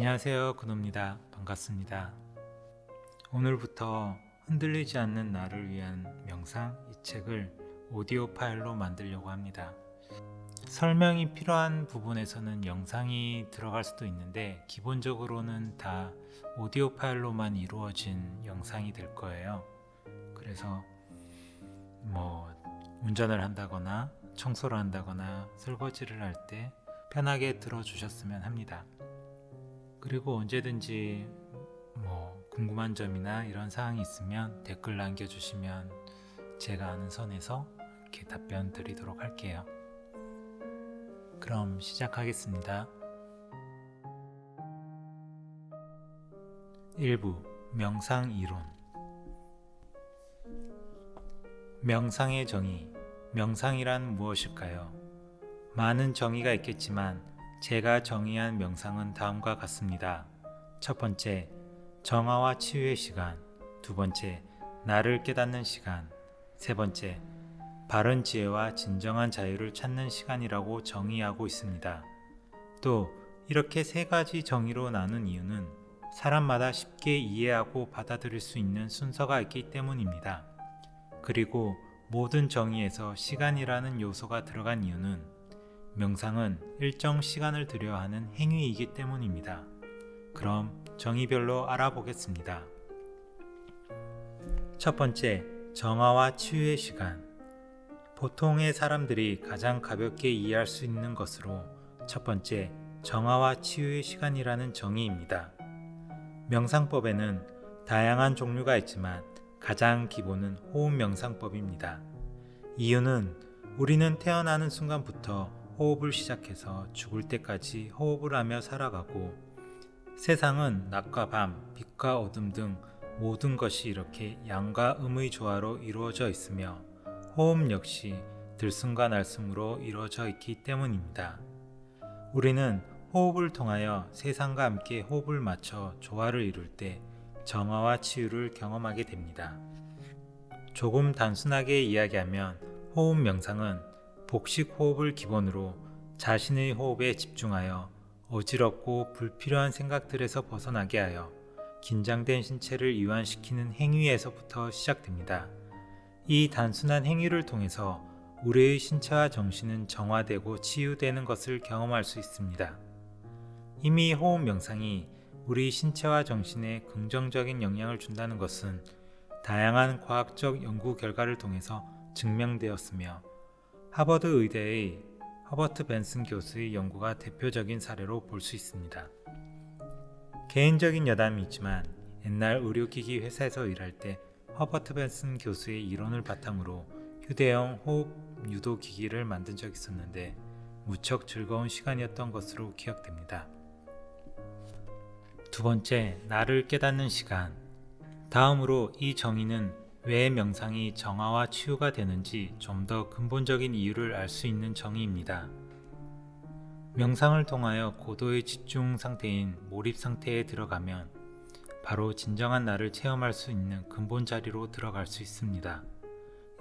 안녕하세요, 근호입니다. 반갑습니다. 오늘부터 흔들리지 않는 나를 위한 명상 이 책을 오디오 파일로 만들려고 합니다. 설명이 필요한 부분에서는 영상이 들어갈 수도 있는데 기본적으로는 다 오디오 파일로만 이루어진 영상이 될 거예요. 그래서 운전을 한다거나 청소를 한다거나 설거지를 할 때 편하게 들어주셨으면 합니다. 그리고 언제든지 궁금한 점이나 이런 사항이 있으면 댓글 남겨주시면 제가 아는 선에서 이렇게 답변 드리도록 할게요. 그럼 시작하겠습니다. 1부 명상 이론. 명상의 정의. 명상이란 무엇일까요? 많은 정의가 있겠지만 제가 정의한 명상은 다음과 같습니다. 첫 번째, 정화와 치유의 시간. 두 번째, 나를 깨닫는 시간. 세 번째, 바른 지혜와 진정한 자유를 찾는 시간이라고 정의하고 있습니다. 또 이렇게 세 가지 정의로 나눈 이유는 사람마다 쉽게 이해하고 받아들일 수 있는 순서가 있기 때문입니다. 그리고 모든 정의에서 시간이라는 요소가 들어간 이유는 명상은 일정 시간을 들여야 하는 행위이기 때문입니다. 그럼 정의별로 알아보겠습니다. 첫 번째, 정화와 치유의 시간. 보통의 사람들이 가장 가볍게 이해할 수 있는 것으로 첫 번째, 정화와 치유의 시간이라는 정의입니다. 명상법에는 다양한 종류가 있지만 가장 기본은 호흡 명상법입니다. 이유는 우리는 태어나는 순간부터 호흡을 시작해서 죽을 때까지 호흡을 하며 살아가고 세상은 낮과 밤, 빛과 어둠 등 모든 것이 이렇게 양과 음의 조화로 이루어져 있으며 호흡 역시 들숨과 날숨으로 이루어져 있기 때문입니다. 우리는 호흡을 통하여 세상과 함께 호흡을 맞춰 조화를 이룰 때 정화와 치유를 경험하게 됩니다. 조금 단순하게 이야기하면 호흡 명상은 복식 호흡을 기본으로 자신의 호흡에 집중하여 어지럽고 불필요한 생각들에서 벗어나게 하여 긴장된 신체를 이완시키는 행위에서부터 시작됩니다. 이 단순한 행위를 통해서 우리의 신체와 정신은 정화되고 치유되는 것을 경험할 수 있습니다. 이미 호흡 명상이 우리 신체와 정신에 긍정적인 영향을 준다는 것은 다양한 과학적 연구 결과를 통해서 증명되었으며 하버드 의대의 허버트 벤슨 교수의 연구가 대표적인 사례로 볼 수 있습니다. 개인적인 여담이 있지만 옛날 의료기기 회사에서 일할 때 허버트 벤슨 교수의 이론을 바탕으로 휴대용 호흡 유도 기기를 만든 적이 있었는데 무척 즐거운 시간이었던 것으로 기억됩니다. 두 번째, 나를 깨닫는 시간. 다음으로 이 정의는 왜 명상이 정화와 치유가 되는지 좀 더 근본적인 이유를 알 수 있는 정의입니다. 명상을 통하여 고도의 집중 상태인 몰입 상태에 들어가면 바로 진정한 나를 체험할 수 있는 근본 자리로 들어갈 수 있습니다.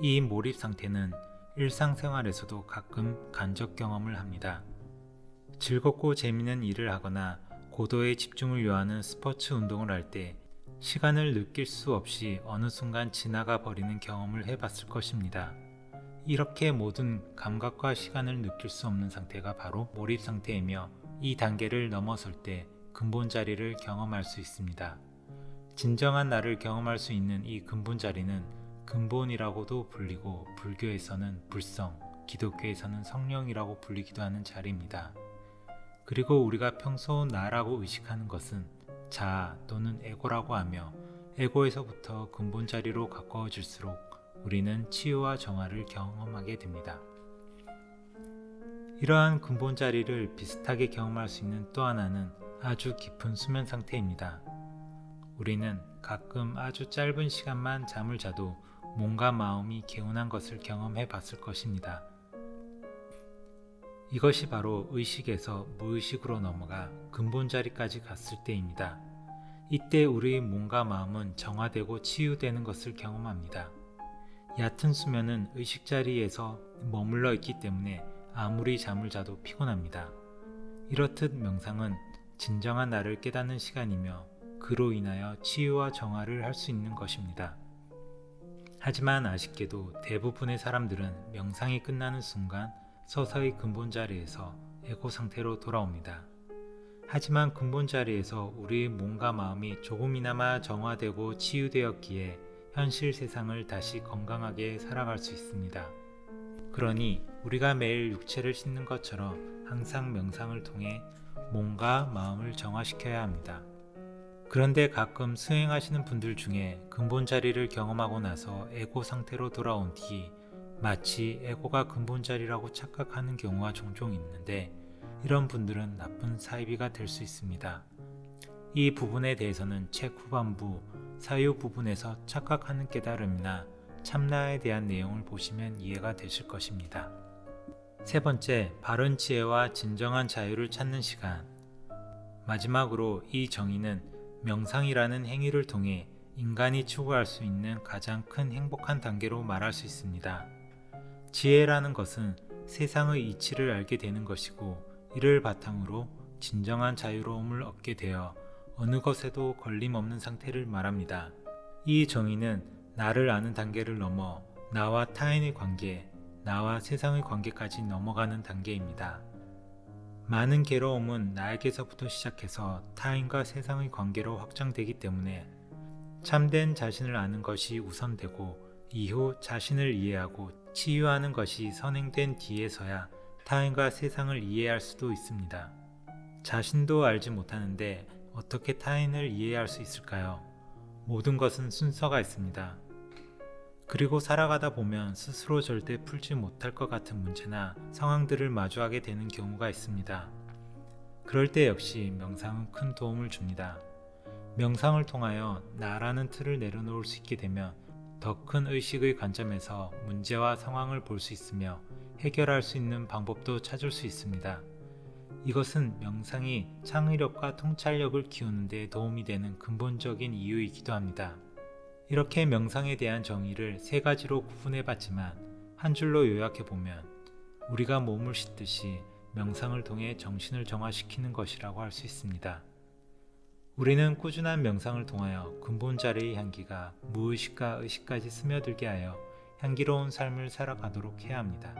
이 몰입 상태는 일상생활에서도 가끔 간접 경험을 합니다. 즐겁고 재미있는 일을 하거나 고도의 집중을 요하는 스포츠 운동을 할 때 시간을 느낄 수 없이 어느 순간 지나가 버리는 경험을 해봤을 것입니다. 이렇게 모든 감각과 시간을 느낄 수 없는 상태가 바로 몰입 상태이며 이 단계를 넘어설 때 근본 자리를 경험할 수 있습니다. 진정한 나를 경험할 수 있는 이 근본 자리는 근본이라고도 불리고 불교에서는 불성, 기독교에서는 성령이라고 불리기도 하는 자리입니다. 그리고 우리가 평소 나라고 의식하는 것은 자아 또는 에고라고 하며 에고에서부터 근본 자리로 가까워질수록 우리는 치유와 정화를 경험하게 됩니다. 이러한 근본 자리를 비슷하게 경험할 수 있는 또 하나는 아주 깊은 수면 상태입니다. 우리는 가끔 아주 짧은 시간만 잠을 자도 몸과 마음이 개운한 것을 경험해 봤을 것입니다. 이것이 바로 의식에서 무의식으로 넘어가 근본 자리까지 갔을 때입니다. 이때 우리의 몸과 마음은 정화되고 치유되는 것을 경험합니다. 얕은 수면은 의식 자리에서 머물러 있기 때문에 아무리 잠을 자도 피곤합니다. 이렇듯 명상은 진정한 나를 깨닫는 시간이며 그로 인하여 치유와 정화를 할 수 있는 것입니다. 하지만 아쉽게도 대부분의 사람들은 명상이 끝나는 순간 서서히 근본 자리에서 에고 상태로 돌아옵니다. 하지만 근본 자리에서 우리의 몸과 마음이 조금이나마 정화되고 치유되었기에 현실 세상을 다시 건강하게 살아갈 수 있습니다. 그러니 우리가 매일 육체를 씻는 것처럼 항상 명상을 통해 몸과 마음을 정화시켜야 합니다. 그런데 가끔 수행하시는 분들 중에 근본 자리를 경험하고 나서 에고 상태로 돌아온 뒤 마치 에고가 근본 자리라고 착각하는 경우가 종종 있는데, 이런 분들은 나쁜 사이비가 될 수 있습니다. 이 부분에 대해서는 책 후반부 사유 부분에서 착각하는 깨달음이나 참나에 대한 내용을 보시면 이해가 되실 것입니다. 세 번째, 바른 지혜와 진정한 자유를 찾는 시간. 마지막으로 이 정의는 명상이라는 행위를 통해 인간이 추구할 수 있는 가장 큰 행복한 단계로 말할 수 있습니다. 지혜라는 것은 세상의 이치를 알게 되는 것이고, 이를 바탕으로 진정한 자유로움을 얻게 되어 어느 것에도 걸림없는 상태를 말합니다. 이 정의는 나를 아는 단계를 넘어 나와 타인의 관계, 나와 세상의 관계까지 넘어가는 단계입니다. 많은 괴로움은 나에게서부터 시작해서 타인과 세상의 관계로 확장되기 때문에 참된 자신을 아는 것이 우선되고, 이후 자신을 이해하고 치유하는 것이 선행된 뒤에서야 타인과 세상을 이해할 수도 있습니다. 자신도 알지 못하는데 어떻게 타인을 이해할 수 있을까요? 모든 것은 순서가 있습니다. 그리고 살아가다 보면 스스로 절대 풀지 못할 것 같은 문제나 상황들을 마주하게 되는 경우가 있습니다. 그럴 때 역시 명상은 큰 도움을 줍니다. 명상을 통하여 나라는 틀을 내려놓을 수 있게 되면 더 큰 의식의 관점에서 문제와 상황을 볼 수 있으며 해결할 수 있는 방법도 찾을 수 있습니다. 이것은 명상이 창의력과 통찰력을 키우는 데 도움이 되는 근본적인 이유이기도 합니다. 이렇게 명상에 대한 정의를 세 가지로 구분해 봤지만, 한 줄로 요약해 보면 우리가 몸을 씻듯이 명상을 통해 정신을 정화시키는 것이라고 할 수 있습니다. 우리는 꾸준한 명상을 통하여 근본 자리의 향기가 무의식과 의식까지 스며들게 하여 향기로운 삶을 살아가도록 해야 합니다.